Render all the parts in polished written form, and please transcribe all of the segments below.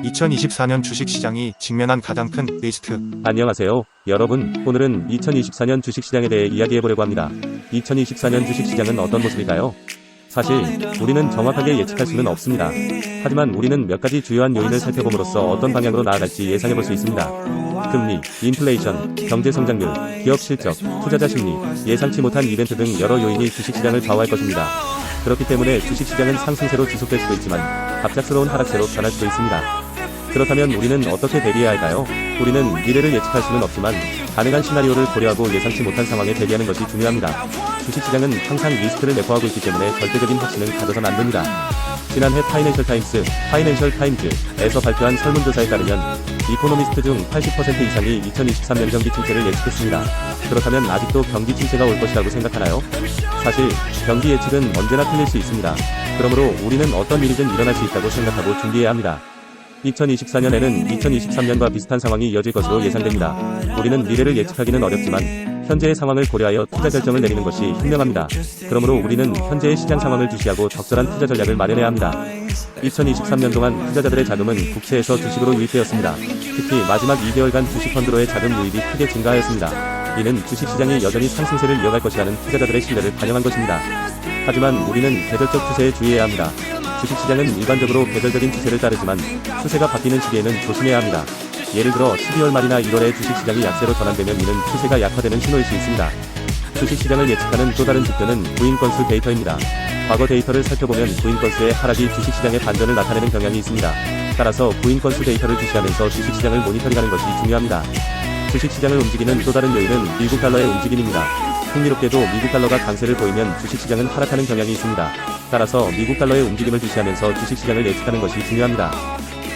2024년 주식시장이 직면한 가장 큰 리스크. 안녕하세요, 여러분. 오늘은 2024년 주식시장에 대해 이야기해보려고 합니다. 2024년 주식시장은 어떤 모습일까요? 사실 우리는 정확하게 예측할 수는 없습니다. 하지만 우리는 몇 가지 주요한 요인을 살펴봄으로써 어떤 방향으로 나아갈지 예상해볼 수 있습니다. 금리, 인플레이션, 경제 성장률, 기업 실적, 투자자 심리, 예상치 못한 이벤트 등 여러 요인이 주식시장을 좌우할 것입니다. 그렇기 때문에 주식시장은 상승세로 지속될 수도 있지만 갑작스러운 하락세로 변할 수도 있습니다. 그렇다면 우리는 어떻게 대비해야 할까요? 우리는 미래를 예측할 수는 없지만 가능한 시나리오를 고려하고 예상치 못한 상황에 대비하는 것이 중요합니다. 주식시장은 항상 리스크를 내포하고 있기 때문에 절대적인 확신은 가져선 안 됩니다. 지난해 파이낸셜 타임즈에서 발표한 설문조사에 따르면 이코노미스트 중 80% 이상이 2023년 경기 침체를 예측했습니다. 그렇다면 아직도 경기 침체가 올 것이라고 생각하나요? 사실 경기 예측은 언제나 틀릴 수 있습니다. 그러므로 우리는 어떤 일이든 일어날 수 있다고 생각하고 준비해야 합니다. 2024년에는 2023년과 비슷한 상황이 이어질 것으로 예상됩니다. 우리는 미래를 예측하기는 어렵지만 현재의 상황을 고려하여 투자 결정을 내리는 것이 현명합니다. 그러므로 우리는 현재의 시장 상황을 주시하고 적절한 투자 전략을 마련해야 합니다. 2023년 동안 투자자들의 자금은 국채에서 주식으로 유입되었습니다. 특히 마지막 2개월간 주식 펀드로의 자금 유입이 크게 증가하였습니다. 이는 주식시장이 여전히 상승세를 이어갈 것이라는 투자자들의 신뢰를 반영한 것입니다. 하지만 우리는 계절적 추세에 주의해야 합니다. 주식시장은 일반적으로 계절적인 추세를 따르지만 추세가 바뀌는 시기에는 조심해야 합니다. 예를 들어 12월 말이나 1월에 주식시장이 약세로 전환되면 이는 추세가 약화되는 신호일 수 있습니다. 주식시장을 예측하는 또 다른 지표는 구인건수 데이터입니다. 과거 데이터를 살펴보면 구인건수의 하락이 주식시장의 반전을 나타내는 경향이 있습니다. 따라서 구인건수 데이터를 주시하면서 주식시장을 모니터링하는 것이 중요합니다. 주식시장을 움직이는 또 다른 요인은 미국 달러의 움직임입니다. 흥미롭게도 미국 달러가 강세를 보이면 주식시장은 하락하는 경향이 있습니다. 따라서 미국 달러의 움직임을 주시하면서 주식시장을 예측하는 것이 중요합니다.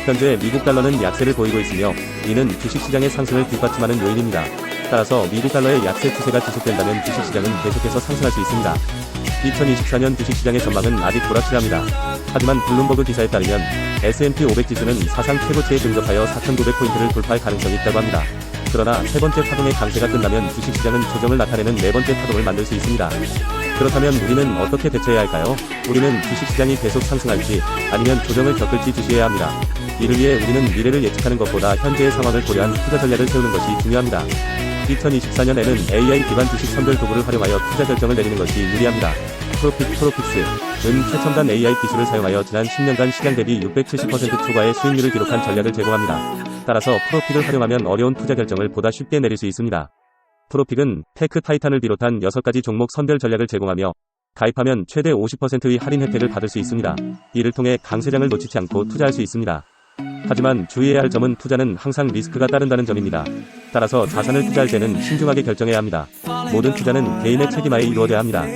현재 미국 달러는 약세를 보이고 있으며 이는 주식시장의 상승을 뒷받침하는 요인입니다. 따라서 미국 달러의 약세 추세가 지속된다면 주식시장은 계속해서 상승할 수 있습니다. 2024년 주식시장의 전망은 아직 불확실합니다. 하지만 블룸버그 기사에 따르면 S&P 500 지수는 사상 최고치에 근접하여 4,900포인트를 돌파할 가능성이 있다고 합니다. 그러나 세 번째 파동의 강세가 끝나면 주식시장은 조정을 나타내는 네 번째 파동을 만들 수 있습니다. 그렇다면 우리는 어떻게 대처해야 할까요? 우리는 주식시장이 계속 상승할지 아니면 조정을 겪을지 주시해야 합니다. 이를 위해 우리는 미래를 예측하는 것보다 현재의 상황을 고려한 투자 전략을 세우는 것이 중요합니다. 2024년에는 AI 기반 주식 선별 도구를 활용하여 투자 결정을 내리는 것이 유리합니다. 프로픽스은 최첨단 AI 기술을 사용하여 지난 10년간 시장 대비 670% 초과의 수익률을 기록한 전략을 제공합니다. 따라서 프로픽을 활용하면 어려운 투자 결정을 보다 쉽게 내릴 수 있습니다. 프로픽은 테크 타이탄을 비롯한 6가지 종목 선별 전략을 제공하며 가입하면 최대 50%의 할인 혜택을 받을 수 있습니다. 이를 통해 강세장을 놓치지 않고 투자할 수 있습니다. 하지만 주의해야 할 점은 투자는 항상 리스크가 따른다는 점입니다. 따라서 자산을 투자할 때는 신중하게 결정해야 합니다. 모든 투자는 개인의 책임하에 이루어져야 합니다.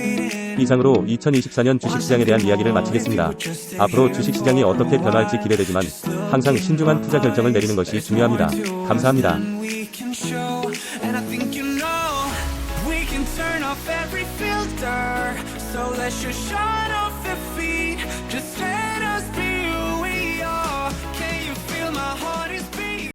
이상으로 2024년 주식시장에 대한 이야기를 마치겠습니다. 앞으로 주식시장이 어떻게 변화할지 기대되지만 항상 신중한 투자 결정을 내리는 것이 중요합니다. 감사합니다. So let's just shut off the feet. Just stay